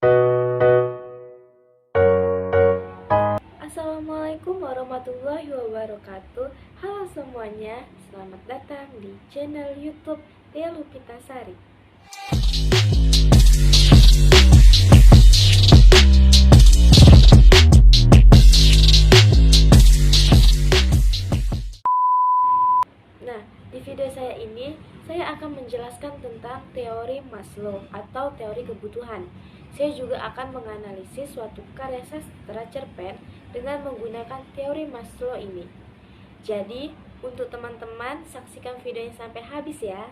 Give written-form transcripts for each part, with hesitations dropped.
Assalamualaikum warahmatullahi wabarakatuh. Halo semuanya, selamat datang di channel YouTube Tia Lupitasari. Nah, di video saya ini saya akan menjelaskan tentang teori Maslow atau teori kebutuhan. Saya juga akan menganalisis suatu karya sastra cerpen dengan menggunakan teori Maslow ini. Jadi, untuk teman-teman, saksikan videonya sampai habis ya.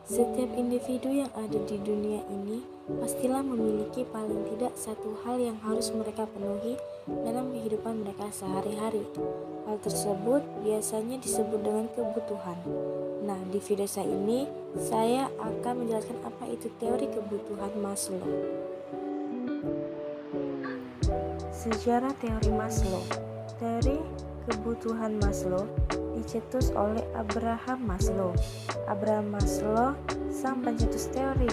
Setiap individu yang ada di dunia ini pastilah memiliki paling tidak satu hal yang harus mereka penuhi dalam kehidupan mereka sehari-hari. Hal tersebut biasanya disebut dengan kebutuhan. Nah, di video saya ini, saya akan menjelaskan apa itu teori kebutuhan Maslow. Sejarah teori Maslow. Teori kebutuhan Maslow dicetus oleh Abraham Maslow. Abraham Maslow, sang pencetus teori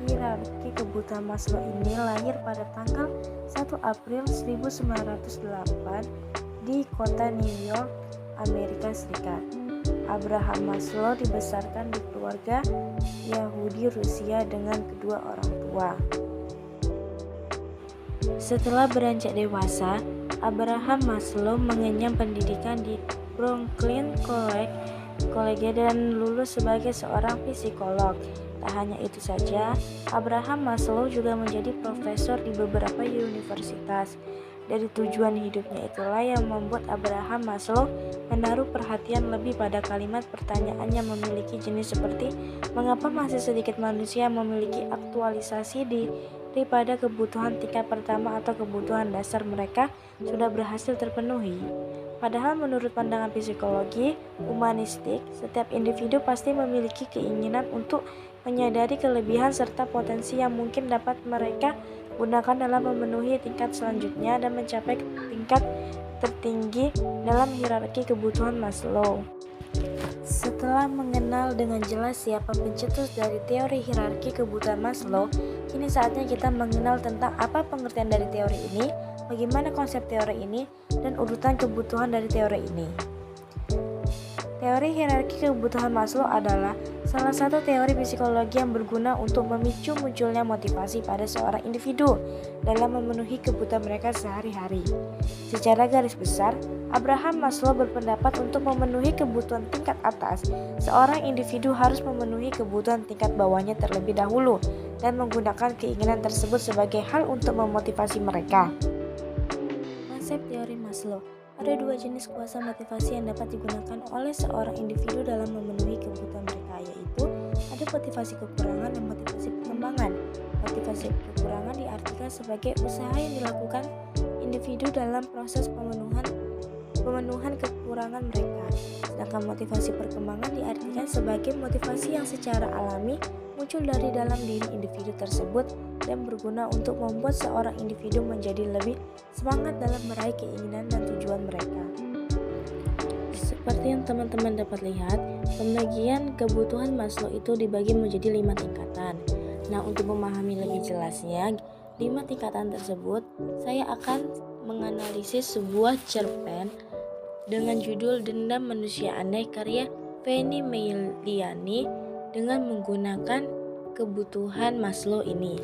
hierarki kebutuhan Maslow ini lahir pada tanggal 1 April 1908 di kota New York, Amerika Serikat. Abraham Maslow dibesarkan di keluarga Yahudi Rusia dengan kedua orang tua. Setelah beranjak dewasa, Abraham Maslow mengenyam pendidikan di Brooklyn College dan lulus sebagai seorang psikolog. Tak hanya itu saja, Abraham Maslow juga menjadi profesor di beberapa universitas. Dari tujuan hidupnya itulah yang membuat Abraham Maslow menaruh perhatian lebih pada kalimat pertanyaan yang memiliki jenis seperti mengapa masih sedikit manusia memiliki aktualisasi daripada kebutuhan tingkat pertama atau kebutuhan dasar mereka sudah berhasil terpenuhi. Padahal menurut pandangan psikologi humanistik, setiap individu pasti memiliki keinginan untuk menyadari kelebihan serta potensi yang mungkin dapat mereka gunakan dalam memenuhi tingkat selanjutnya dan mencapai tingkat tertinggi dalam hierarki kebutuhan Maslow. Setelah mengenal dengan jelas siapa pencetus dari teori hierarki kebutuhan Maslow, kini saatnya kita mengenal tentang apa pengertian dari teori ini, bagaimana konsep teori ini, dan urutan kebutuhan dari teori ini. Teori hierarki kebutuhan Maslow adalah salah satu teori psikologi yang berguna untuk memicu munculnya motivasi pada seorang individu dalam memenuhi kebutuhan mereka sehari-hari. Secara garis besar, Abraham Maslow berpendapat untuk memenuhi kebutuhan tingkat atas, seorang individu harus memenuhi kebutuhan tingkat bawahnya terlebih dahulu dan menggunakan keinginan tersebut sebagai hal untuk memotivasi mereka. Konsep teori Maslow. Ada dua jenis kuasa motivasi yang dapat digunakan oleh seorang individu dalam memenuhi kebutuhan mereka, yaitu ada motivasi kekurangan dan motivasi pengembangan. Motivasi kekurangan diartikan sebagai usaha yang dilakukan individu dalam proses pemenuhan kekurangan mereka. Sedangkan motivasi perkembangan diartikan sebagai motivasi yang secara alami muncul dari dalam diri individu tersebut dan berguna untuk membuat seorang individu menjadi lebih semangat dalam meraih keinginan dan tujuan mereka. Seperti yang teman-teman dapat lihat, pembagian kebutuhan Maslow itu dibagi menjadi 5 tingkatan. Nah, untuk memahami lebih jelasnya 5 tingkatan tersebut, saya akan menganalisis sebuah cerpen dengan judul Dendam Manusia Aneh karya Fanny Meyliani dengan menggunakan kebutuhan Maslow ini.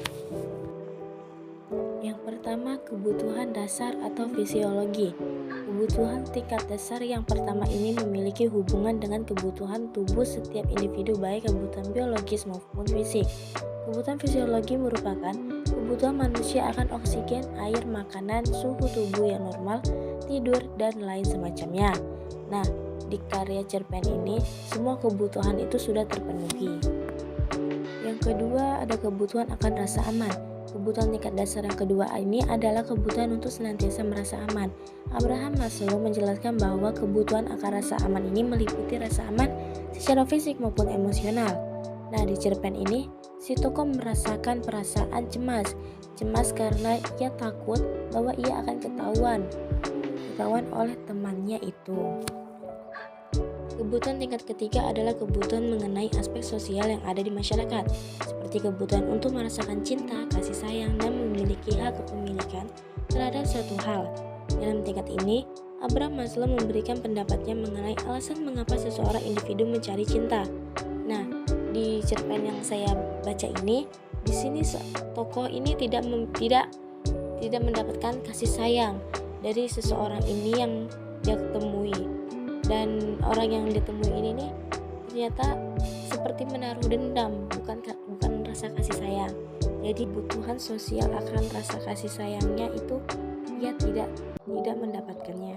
Yang pertama, kebutuhan dasar atau fisiologi. Kebutuhan tingkat dasar yang pertama ini memiliki hubungan dengan kebutuhan tubuh setiap individu, baik kebutuhan biologis maupun fisik. Kebutuhan fisiologi merupakan kebutuhan manusia akan oksigen, air, makanan, suhu tubuh yang normal, tidur, dan lain semacamnya. Nah, di karya cerpen ini, semua kebutuhan itu sudah terpenuhi. Yang kedua, ada kebutuhan akan rasa aman. Kebutuhan tingkat dasar yang kedua ini adalah kebutuhan untuk senantiasa merasa aman. Abraham Maslow menjelaskan bahwa kebutuhan akan rasa aman ini meliputi rasa aman secara fisik maupun emosional. Nah, di cerpen ini, si tokoh merasakan perasaan cemas karena ia takut bahwa ia akan ketahuan oleh temannya itu. Kebutuhan tingkat ketiga adalah kebutuhan mengenai aspek sosial yang ada di masyarakat, seperti kebutuhan untuk merasakan cinta, kasih sayang, dan memiliki hak kepemilikan terhadap suatu hal. Dalam tingkat ini, Abraham Maslow memberikan pendapatnya mengenai alasan mengapa seseorang individu mencari cinta. Nah, di cerpen yang saya baca ini, di sini tokoh ini tidak mendapatkan kasih sayang dari seseorang ini yang dia temui. Dan orang yang ditemui ini nih ternyata seperti menaruh dendam, bukan rasa kasih sayang. Jadi kebutuhan sosial akan rasa kasih sayangnya itu ia tidak mendapatkannya.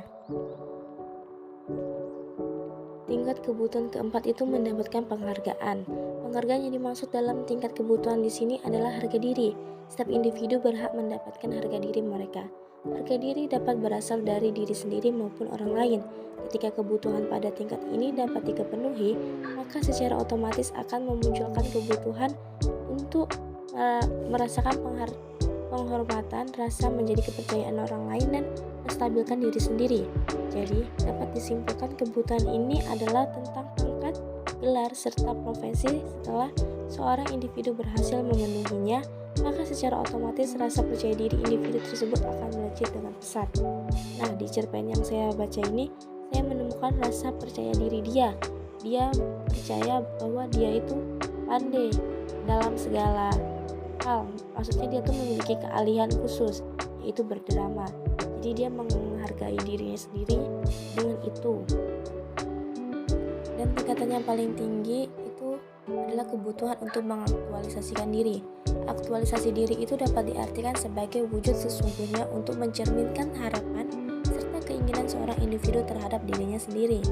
Tingkat kebutuhan keempat itu mendapatkan penghargaan. Penghargaan yang dimaksud dalam tingkat kebutuhan di sini adalah harga diri. Setiap individu berhak mendapatkan harga diri mereka. Harga diri dapat berasal dari diri sendiri maupun orang lain. Ketika kebutuhan pada tingkat ini dapat dipenuhi, maka secara otomatis akan memunculkan kebutuhan untuk merasakan penghormatan, rasa menjadi kepercayaan orang lain, dan menstabilkan diri sendiri. Jadi, dapat disimpulkan kebutuhan ini adalah tentang pangkat, gelar, serta profesi. Setelah seorang individu berhasil memenuhinya, maka secara otomatis rasa percaya diri individu tersebut akan melejit dengan pesat. Nah, di cerpen yang saya baca ini, saya menemukan rasa percaya diri dia. Dia percaya bahwa dia itu pandai dalam segala hal. Maksudnya dia tuh memiliki keahlian khusus, yaitu berdrama. Jadi dia menghargai dirinya sendiri dengan itu. Dan tingkatan yang paling tinggi itu adalah kebutuhan untuk mengaktualisasikan diri. Aktualisasi diri itu dapat diartikan sebagai wujud sesungguhnya untuk mencerminkan harapan serta keinginan seorang individu terhadap dirinya sendiri.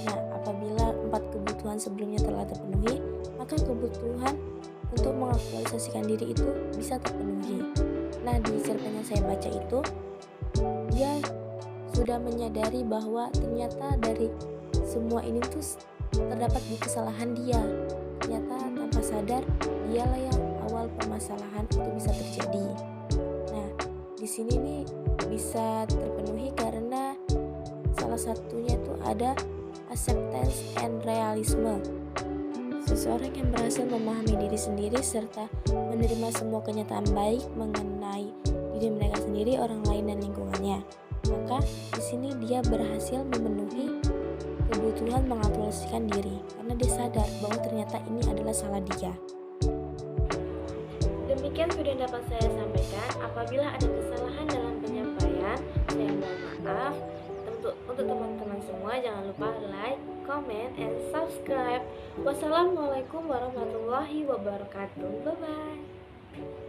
Nah, apabila 4 kebutuhan sebelumnya telah terpenuhi, maka kebutuhan untuk mengaktualisasikan diri itu bisa terpenuhi. Nah, di cerpen yang saya baca itu, dia sudah menyadari bahwa ternyata dari semua ini tuh terdapat di kesalahan dia. Ternyata tanpa sadar dialah yang awal permasalahan itu bisa terjadi. Nah, di sini nih bisa terpenuhi karena salah satunya itu ada acceptance and realism. Seseorang yang berhasil memahami diri sendiri serta menerima semua kenyataan baik mengenai diri mereka sendiri, orang lain, dan lingkungannya. Maka di sini dia berhasil memenuhi kebutuhan mengaktualisasikan diri karena dia sadar bahwa ternyata ini adalah salah dia. Demikian video yang dapat saya sampaikan. Apabila ada kesalahan dalam penyampaian, saya mohon maaf. Untuk teman-teman semua, jangan lupa like, comment, and subscribe. Wassalamualaikum warahmatullahi wabarakatuh. Bye-bye.